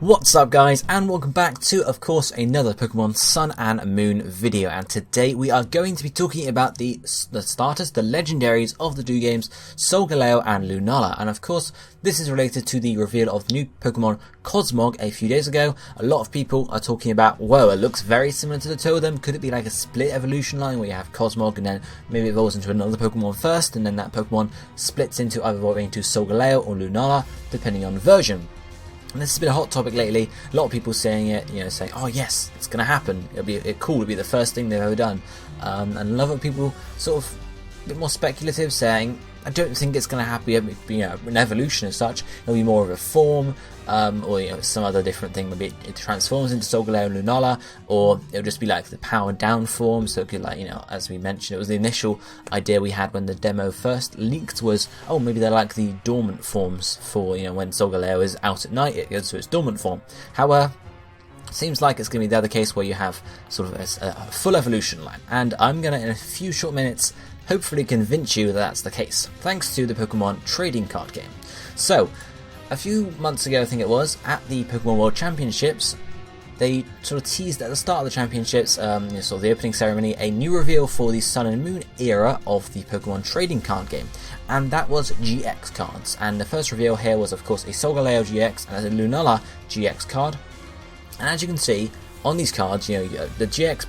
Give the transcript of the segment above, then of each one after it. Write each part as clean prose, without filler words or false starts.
What's up guys, and welcome back to, of course, another Pokemon Sun and Moon video, and today we are going to be talking about the starters, the legendaries of the two games, Solgaleo and Lunala, and of course this is related to the reveal of the new Pokemon Cosmog a few days ago. A lot of people are talking about, whoa, it looks very similar to the two of them. Could it be like a split evolution line where you have Cosmog and then maybe it evolves into another Pokemon first, and then that Pokemon splits into either evolving into Solgaleo or Lunala, depending on the version. And this has been a hot topic lately. A lot of people saying it, saying, "Oh yes, it's going to happen. It'll be cool. It'll be the first thing they've ever done." And a lot of people sort of a bit more speculative, saying, "I don't think it's going to happen. An evolution as such. It'll be more of a form, or some other different thing. Maybe it transforms into Solgaleo and Lunala, or it'll just be like the powered down form. So it could, as we mentioned, it was the initial idea we had when the demo first leaked was, oh, maybe they're like the dormant forms for when Solgaleo is out at night, it goes to its dormant form. However, seems like it's going to be the other case where you have sort of a full evolution line, and I'm going to, in a few short minutes, hopefully convince you that that's the case, thanks to the Pokemon trading card game. So, a few months ago I think it was, at the Pokemon World Championships, they sort of teased at the start of the championships, sort of the opening ceremony, a new reveal for the Sun and Moon era of the Pokemon trading card game, and that was GX cards. And the first reveal here was, of course, a Solgaleo GX and a Lunala GX card. And as you can see on these cards, the GX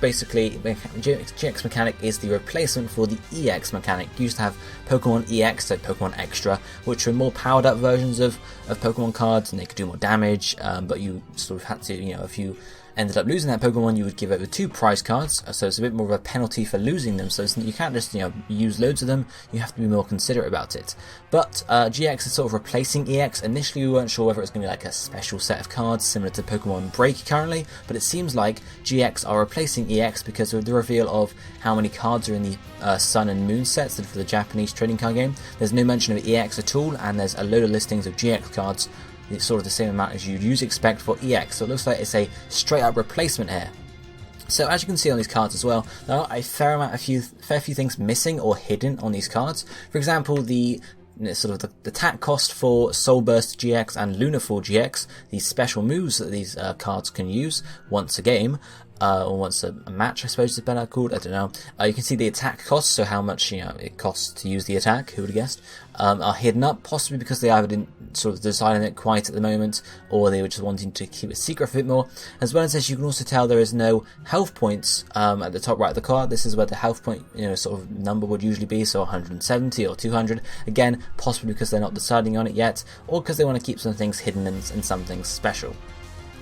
GX mechanic is the replacement for the EX mechanic. You used to have Pokemon EX, so Pokemon Extra, which were more powered up versions of Pokemon cards, and they could do more damage, but you sort of had to, if you ended up losing that Pokemon, you would give over 2 prize cards, so it's a bit more of a penalty for losing them, so you can't just use loads of them, you have to be more considerate about it. But GX is sort of replacing EX. Initially we weren't sure whether it's going to be like a special set of cards similar to Pokemon Break currently, but it seems like GX are replacing EX because of the reveal of how many cards are in the Sun and Moon sets for the Japanese trading card game. There's no mention of EX at all, and there's a load of listings of GX cards. It's sort of the same amount as you'd usually expect for EX, so it looks like it's a straight up replacement here. So as you can see on these cards as well, there are a fair few things missing or hidden on these cards. For example, the attack cost for Soul Burst GX and Lunaform GX, these special moves that these cards can use once a game, or once a match, I suppose it's better called, I don't know. You can see the attack costs, so how much it costs to use the attack, who would have guessed, are hidden up, possibly because they either didn't sort of decide on it quite at the moment, or they were just wanting to keep it secret for a bit more. As well as this, you can also tell there is no health points at the top right of the card. This is where the health point sort of number would usually be, so 170 or 200. Again, possibly because they're not deciding on it yet, or because they want to keep some things hidden and some things special.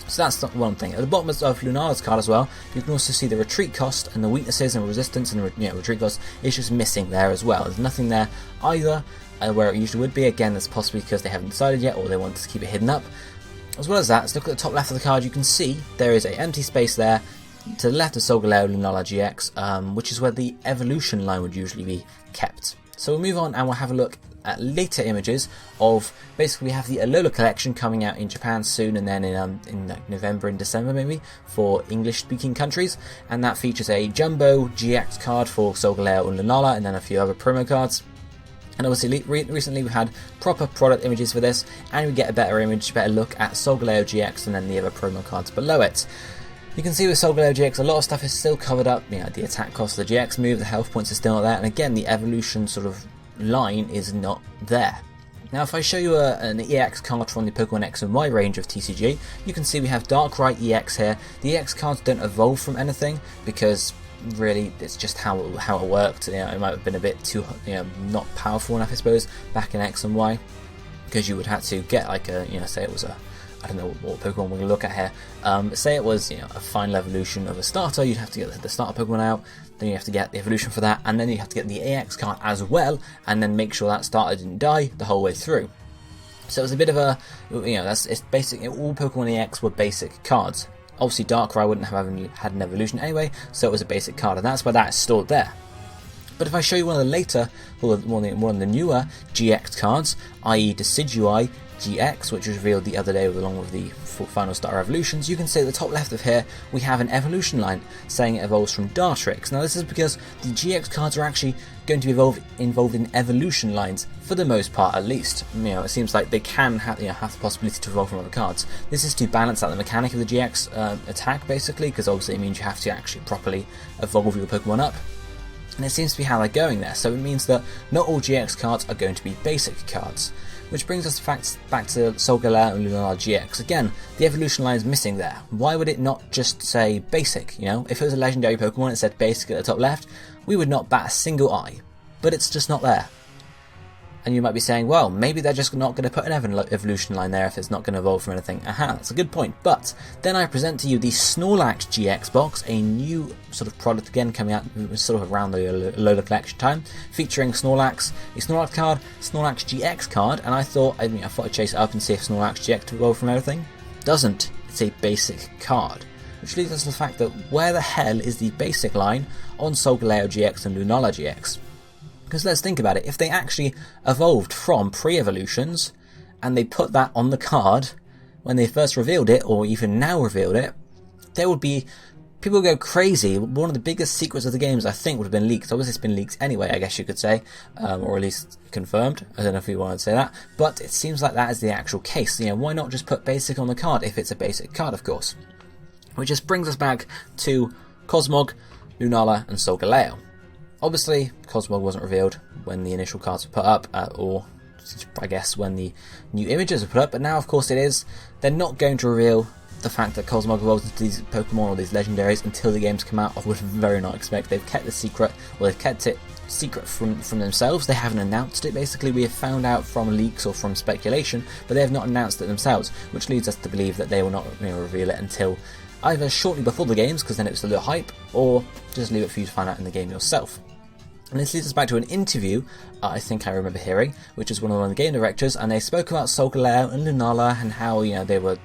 So that's one thing. At the bottom of Lunala's card as well, you can also see the retreat cost and the weaknesses and resistance, and retreat cost is just missing there as well. There's nothing there either where it usually would be. Again, that's possibly because they haven't decided yet, or they want to keep it hidden up. As well as that, let's look at the top left of the card. You can see there is an empty space there to the left of Solgaleo Lunala GX, which is where the evolution line would usually be kept. So we'll move on and we'll have a look at later images of, basically we have the Alola collection coming out in Japan soon, and then in like November and December maybe for English speaking countries, and that features a Jumbo GX card for Solgaleo and Lunala, and then a few other promo cards. And obviously recently we've had proper product images for this, and we get a better look at Solgaleo GX and then the other promo cards below it. You can see with Solgaleo GX a lot of stuff is still covered up, the attack cost of the GX move, the health points are still not there, and again the evolution sort of line is not there. Now if I show you an EX card from the Pokemon X and Y range of TCG, you can see we have Darkrai EX here. The EX cards don't evolve from anything because really it's just how it worked. It might have been a bit too not powerful enough, I suppose, back in X and Y, because you would have to get like a say it was a, I don't know what Pokemon we're going to look at here. Say it was a final evolution of a starter, you'd have to get the starter Pokemon out, then you have to get the evolution for that, and then you have to get the AX card as well, and then make sure that starter didn't die the whole way through. So it was a bit of a, it's basic. All Pokemon EX were basic cards. Obviously Darkrai wouldn't have had an evolution anyway, so it was a basic card, and that's why that is stored there. But if I show you one of the later, one of the newer GX cards, i.e. Decidueye, GX, which was revealed the other day along with the final Star Evolutions, you can see at the top left of here we have an evolution line saying it evolves from Dartrix. Now this is because the GX cards are actually going to be involved in evolution lines for the most part, at least. It seems like they can have the possibility to evolve from other cards. This is to balance out the mechanic of the GX attack, basically, because obviously it means you have to actually properly evolve your Pokemon up. And it seems to be how they're going there, so it means that not all GX cards are going to be basic cards. Which brings us back to Solgaleo and Lunala GX. Again, the evolution line is missing there. Why would it not just say basic? If it was a legendary Pokemon and it said basic at the top left, we would not bat a single eye. But it's just not there. And you might be saying, well, maybe they're just not going to put an evolution line there if it's not going to evolve from anything. Aha, that's a good point. But then I present to you the Snorlax GX box, a new sort of product again coming out sort of around the Alola collection time, featuring Snorlax, a Snorlax card, Snorlax GX card, and I thought I'd chase it up and see if Snorlax GX evolved from anything. Doesn't. It's a basic card. Which leads us to the fact that where the hell is the basic line on Solgaleo GX and Lunala GX? Because let's think about it, if they actually evolved from pre-evolutions, and they put that on the card when they first revealed it, or even now revealed it, there would be, people would go crazy. One of the biggest secrets of the games, I think, would have been leaked. Obviously it's been leaked anyway, I guess you could say, or at least confirmed. I don't know if you wanted to say that, but it seems like that is the actual case. Why not just put basic on the card, if it's a basic card, of course. Which just brings us back to Cosmog, Lunala, and Solgaleo. Obviously, Cosmog wasn't revealed when the initial cards were put up, or I guess when the new images were put up, but now of course it is. They're not going to reveal the fact that Cosmog evolves into these Pokemon or these legendaries until the games come out. I would very not expect. They've kept the secret, well, they've kept it secret from themselves. They haven't announced it, basically. We have found out from leaks or from speculation, but they have not announced it themselves, which leads us to believe that they will not reveal it until either shortly before the games, because then it's a little hype, or just leave it for you to find out in the game yourself. And this leads us back to an interview I think I remember hearing, which is one of the game directors, and they spoke about Solgaleo and Lunala and how they were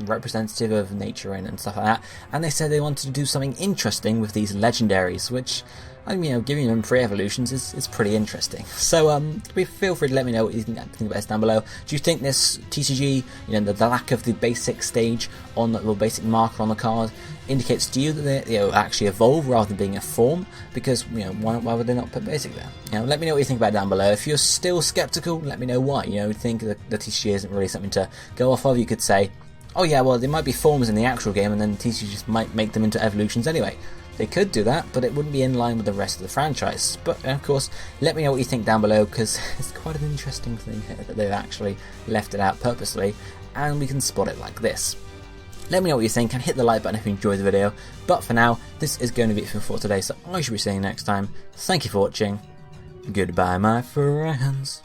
representative of nature and stuff like that, and they said they wanted to do something interesting with these legendaries, which giving them pre-evolutions is pretty interesting. So feel free to let me know what you think about this down below. Do you think this TCG, the lack of the basic stage on the little basic marker on the card, indicates to you that they actually evolve rather than being a form? Because why would they not put basic there? Let me know what you think about it down below. If you're still skeptical, let me know why. Think that the TCG isn't really something to go off of. You could say, oh yeah, well, there might be forms in the actual game, and then the TCG just might make them into evolutions anyway. They could do that, but it wouldn't be in line with the rest of the franchise. But of course, let me know what you think down below, because it's quite an interesting thing here that they've actually left it out purposely, and we can spot it like this. Let me know what you think, and hit the like button if you enjoyed the video. But for now, this is going to be it for today, so I shall be seeing you next time. Thank you for watching. Goodbye, my friends.